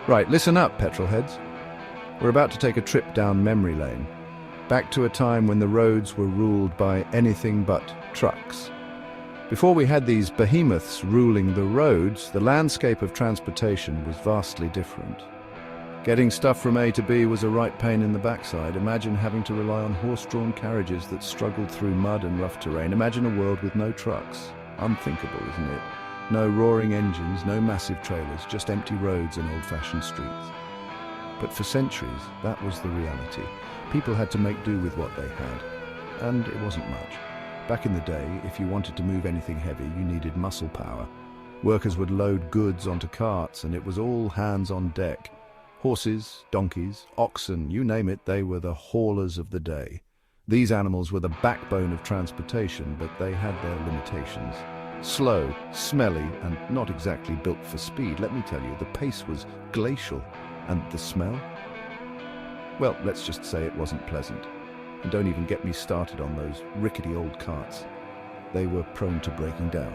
Right, listen up, petrolheads. We're about to take a trip down memory lane, back to a time when the roads were ruled by anything but trucks. Before we had these behemoths ruling the roads, the landscape of transportation was vastly different. Getting stuff from A to B was a right pain in the backside. Imagine having to rely on horse-drawn carriages that struggled through mud and rough terrain. Imagine a world with no trucks. Unthinkable, isn't it? No roaring engines, no massive trailers, just empty roads and old-fashioned streets. But for centuries, that was the reality. People had to make do with what they had, and it wasn't much. Back in the day, if you wanted to move anything heavy, you needed muscle power. Workers would load goods onto carts, and it was all hands on deck. Horses, donkeys, oxen, you name it, they were the haulers of the day. These animals were the backbone of transportation, but they had their limitations. Slow, smelly, and not exactly built for speed. Let me tell you, the pace was glacial. And the smell? Well, let's just say it wasn't pleasant. And don't even get me started on those rickety old carts. They were prone to breaking down,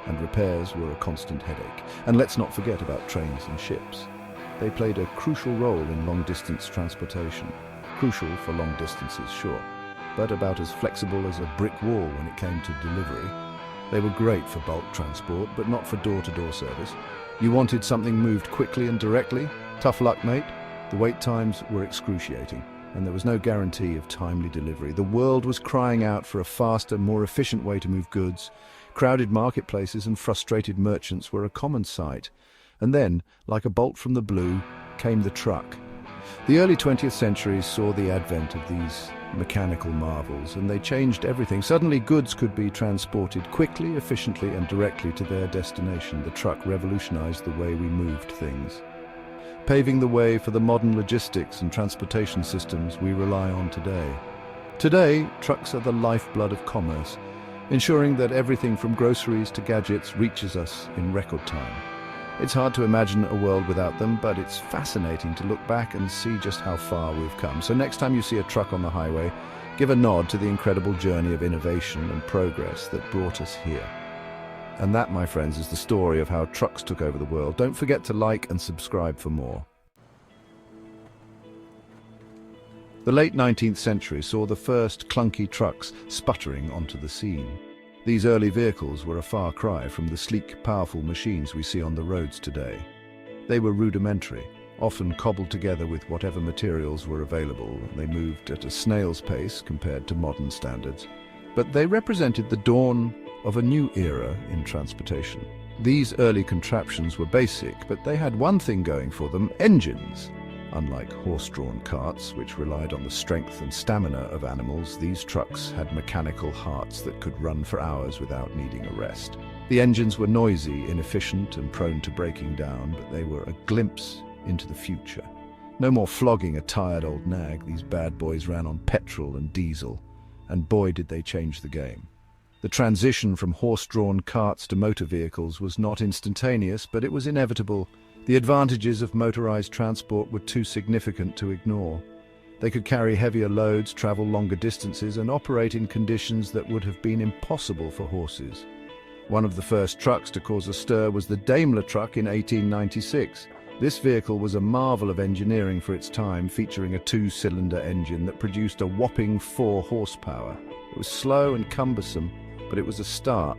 and repairs were a constant headache. And let's not forget about trains and ships. They played a crucial role in long-distance transportation. Crucial for long distances, sure, but about as flexible as a brick wall when it came to delivery. They were great for bulk transport, but not for door-to-door service. You wanted something moved quickly and directly? Tough luck, mate. The wait times were excruciating, and there was no guarantee of timely delivery. The world was crying out for a faster, more efficient way to move goods. Crowded marketplaces and frustrated merchants were a common sight. And then, like a bolt from the blue, came the truck. The early 20th century saw the advent of these mechanical marvels, and they changed everything. Suddenly, goods could be transported quickly, efficiently, and directly to their destination. The truck revolutionized the way we moved things, paving the way for the modern logistics and transportation systems we rely on today. Today, trucks are the lifeblood of commerce, ensuring that everything from groceries to gadgets reaches us in record time. It's hard to imagine a world without them, but it's fascinating to look back and see just how far we've come. So next time you see a truck on the highway, give a nod to the incredible journey of innovation and progress that brought us here. And that, my friends, is the story of how trucks took over the world. Don't forget to like and subscribe for more. The late 19th century saw the first clunky trucks sputtering onto the scene. These early vehicles were a far cry from the sleek, powerful machines we see on the roads today. They were rudimentary, often cobbled together with whatever materials were available. They moved at a snail's pace compared to modern standards. But they represented the dawn of a new era in transportation. These early contraptions were basic, but they had one thing going for them: engines. Unlike horse-drawn carts, which relied on the strength and stamina of animals, these trucks had mechanical hearts that could run for hours without needing a rest. The engines were noisy, inefficient, and prone to breaking down, but they were a glimpse into the future. No more flogging a tired old nag. These bad boys ran on petrol and diesel, and boy did they change the game. The transition from horse-drawn carts to motor vehicles was not instantaneous, but it was inevitable. The advantages of motorized transport were too significant to ignore. They could carry heavier loads, travel longer distances, and operate in conditions that would have been impossible for horses. One of the first trucks to cause a stir was the Daimler truck in 1896. This vehicle was a marvel of engineering for its time, featuring a two-cylinder engine that produced a whopping 4 horsepower. It was slow and cumbersome, but it was a start.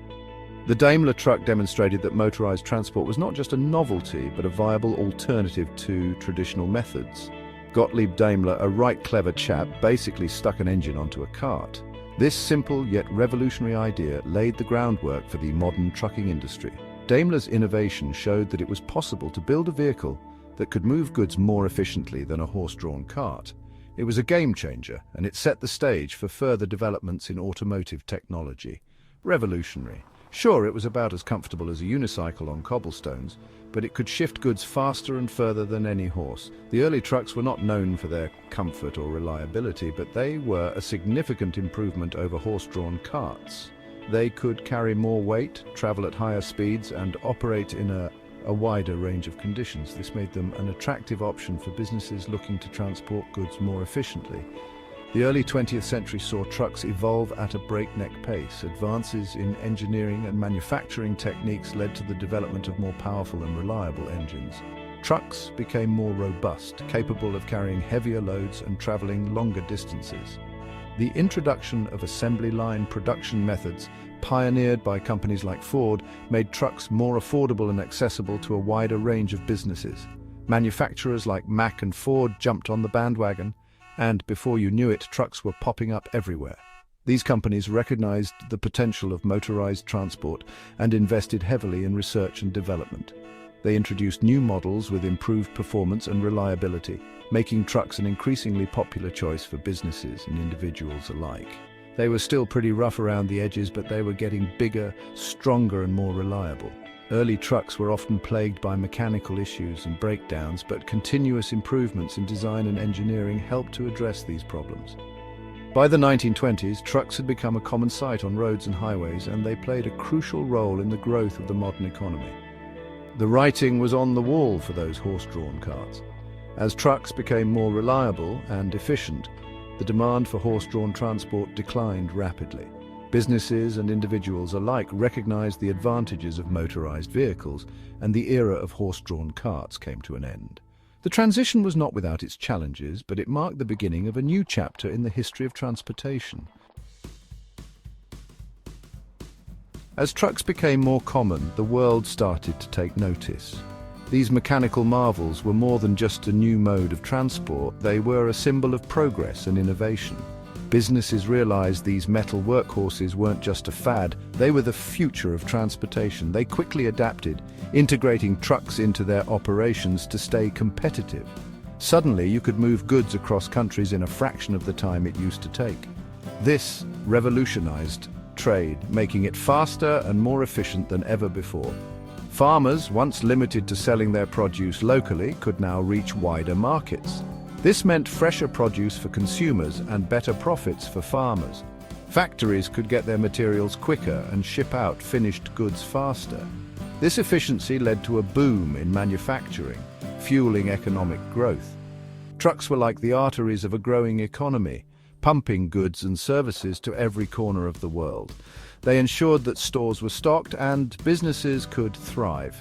The Daimler truck demonstrated that motorized transport was not just a novelty, but a viable alternative to traditional methods. Gottlieb Daimler, a right clever chap, basically stuck an engine onto a cart. This simple yet revolutionary idea laid the groundwork for the modern trucking industry. Daimler's innovation showed that it was possible to build a vehicle that could move goods more efficiently than a horse-drawn cart. It was a game changer, and it set the stage for further developments in automotive technology. Revolutionary. Sure, it was about as comfortable as a unicycle on cobblestones, but it could shift goods faster and further than any horse. The early trucks were not known for their comfort or reliability, but they were a significant improvement over horse-drawn carts. They could carry more weight, travel at higher speeds, and operate in a wider range of conditions. This made them an attractive option for businesses looking to transport goods more efficiently. The early 20th century saw trucks evolve at a breakneck pace. Advances in engineering and manufacturing techniques led to the development of more powerful and reliable engines. Trucks became more robust, capable of carrying heavier loads and traveling longer distances. The introduction of assembly line production methods, pioneered by companies like Ford, made trucks more affordable and accessible to a wider range of businesses. Manufacturers like Mack and Ford jumped on the bandwagon, and before you knew it, trucks were popping up everywhere. These companies recognized the potential of motorized transport and invested heavily in research and development. They introduced new models with improved performance and reliability, making trucks an increasingly popular choice for businesses and individuals alike. They were still pretty rough around the edges, but they were getting bigger, stronger, and more reliable. Early trucks were often plagued by mechanical issues and breakdowns, but continuous improvements in design and engineering helped to address these problems. By the 1920s, trucks had become a common sight on roads and highways, and they played a crucial role in the growth of the modern economy. The writing was on the wall for those horse-drawn carts. As trucks became more reliable and efficient, the demand for horse-drawn transport declined rapidly. Businesses and individuals alike recognized the advantages of motorized vehicles, and the era of horse-drawn carts came to an end. The transition was not without its challenges, but it marked the beginning of a new chapter in the history of transportation. As trucks became more common, the world started to take notice. These mechanical marvels were more than just a new mode of transport, they were a symbol of progress and innovation. Businesses realized these metal workhorses weren't just a fad, they were the future of transportation. They quickly adapted, integrating trucks into their operations to stay competitive. Suddenly, you could move goods across countries in a fraction of the time it used to take. This revolutionized trade, making it faster and more efficient than ever before. Farmers, once limited to selling their produce locally, could now reach wider markets. This meant fresher produce for consumers and better profits for farmers. Factories could get their materials quicker and ship out finished goods faster. This efficiency led to a boom in manufacturing, fueling economic growth. Trucks were like the arteries of a growing economy, pumping goods and services to every corner of the world. They ensured that stores were stocked and businesses could thrive.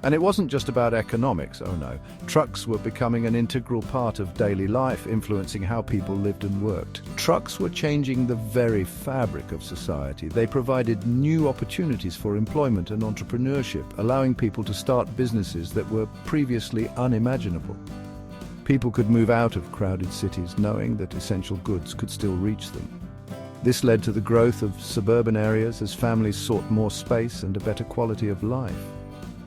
And it wasn't just about economics, oh no. Trucks were becoming an integral part of daily life, influencing how people lived and worked. Trucks were changing the very fabric of society. They provided new opportunities for employment and entrepreneurship, allowing people to start businesses that were previously unimaginable. People could move out of crowded cities knowing that essential goods could still reach them. This led to the growth of suburban areas as families sought more space and a better quality of life.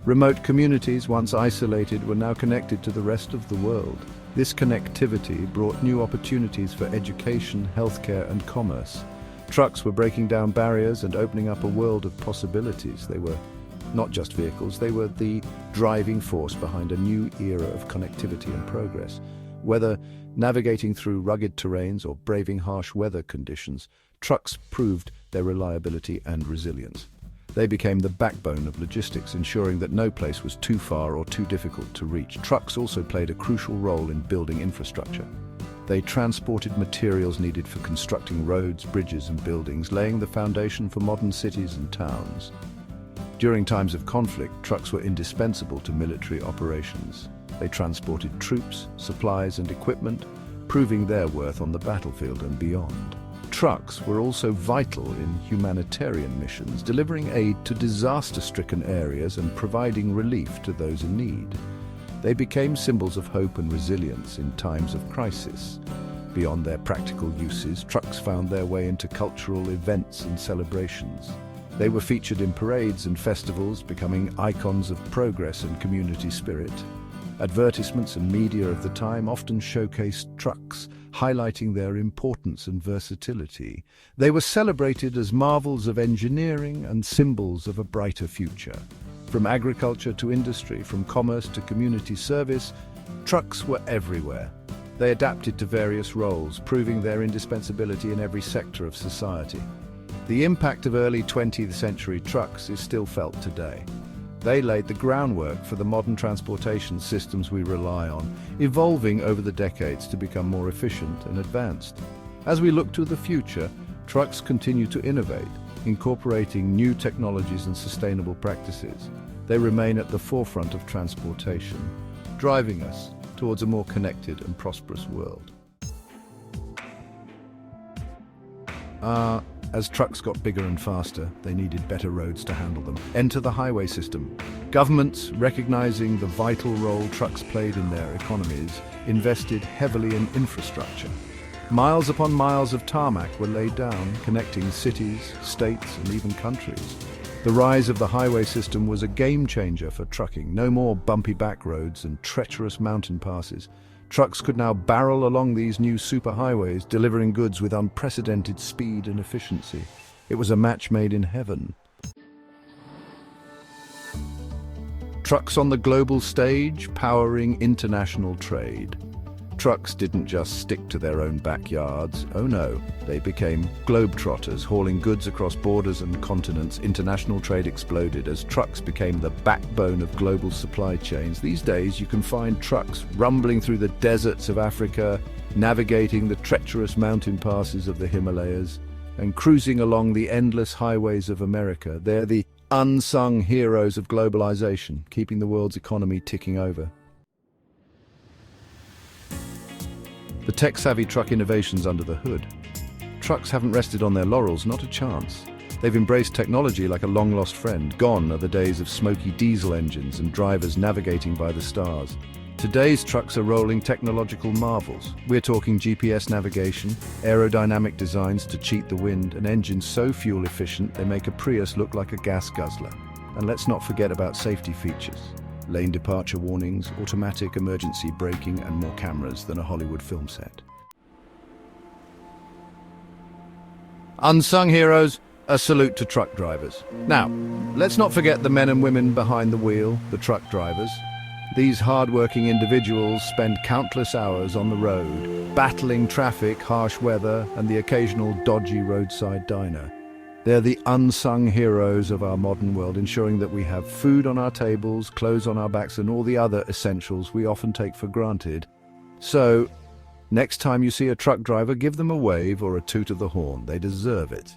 Remote communities, once isolated, were now connected to the rest of the world. This connectivity brought new opportunities for education, healthcare, and commerce. Trucks were breaking down barriers and opening up a world of possibilities. They were not just vehicles, they were the driving force behind a new era of connectivity and progress. Whether navigating through rugged terrains or braving harsh weather conditions, trucks proved their reliability and resilience. They became the backbone of logistics, ensuring that no place was too far or too difficult to reach. Trucks also played a crucial role in building infrastructure. They transported materials needed for constructing roads, bridges, and buildings, laying the foundation for modern cities and towns. During times of conflict, trucks were indispensable to military operations. They transported troops, supplies, and equipment, proving their worth on the battlefield and beyond. Trucks were also vital in humanitarian missions, delivering aid to disaster-stricken areas and providing relief to those in need. They became symbols of hope and resilience in times of crisis. Beyond their practical uses, trucks found their way into cultural events and celebrations. They were featured in parades and festivals, becoming icons of progress and community spirit. Advertisements and media of the time often showcased trucks, highlighting their importance and versatility. They were celebrated as marvels of engineering and symbols of a brighter future. From agriculture to industry, from commerce to community service, trucks were everywhere. They adapted to various roles, proving their indispensability in every sector of society. The impact of early 20th century trucks is still felt today. They laid the groundwork for the modern transportation systems we rely on, evolving over the decades to become more efficient and advanced. As we look to the future, trucks continue to innovate, incorporating new technologies and sustainable practices. They remain at the forefront of transportation. driving us towards a more connected and prosperous world. As trucks got bigger and faster, they needed better roads to handle them. Enter the highway system. Governments, recognizing the vital role trucks played in their economies, invested heavily in infrastructure. Miles upon miles of tarmac were laid down, connecting cities, states, and even countries. The rise of the highway system was a game changer for trucking. No more bumpy back roads and treacherous mountain passes. Trucks could now barrel along these new superhighways, delivering goods with unprecedented speed and efficiency. It was a match made in heaven. Trucks on the global stage, powering international trade. Trucks didn't just stick to their own backyards. Oh no, they became globetrotters, hauling goods across borders and continents. International trade exploded as trucks became the backbone of global supply chains. These days, you can find trucks rumbling through the deserts of Africa, navigating the treacherous mountain passes of the Himalayas, and cruising along the endless highways of America. They're the unsung heroes of globalization, keeping the world's economy ticking over. The tech-savvy truck innovations under the hood. Trucks haven't rested on their laurels, not a chance. They've embraced technology like a long-lost friend. Gone are the days of smoky diesel engines and drivers navigating by the stars. Today's trucks are rolling technological marvels. We're talking GPS navigation, aerodynamic designs to cheat the wind, and engines so fuel-efficient they make a Prius look like a gas guzzler. And let's not forget about safety features. Lane departure warnings, automatic emergency braking, and more cameras than a Hollywood film set. Unsung heroes, a salute to truck drivers. Now, let's not forget the men and women behind the wheel, the truck drivers. These hard-working individuals spend countless hours on the road, battling traffic, harsh weather, and the occasional dodgy roadside diner. They're the unsung heroes of our modern world, ensuring that we have food on our tables, clothes on our backs, and all the other essentials we often take for granted. So, next time you see a truck driver, give them a wave or a toot of the horn. They deserve it.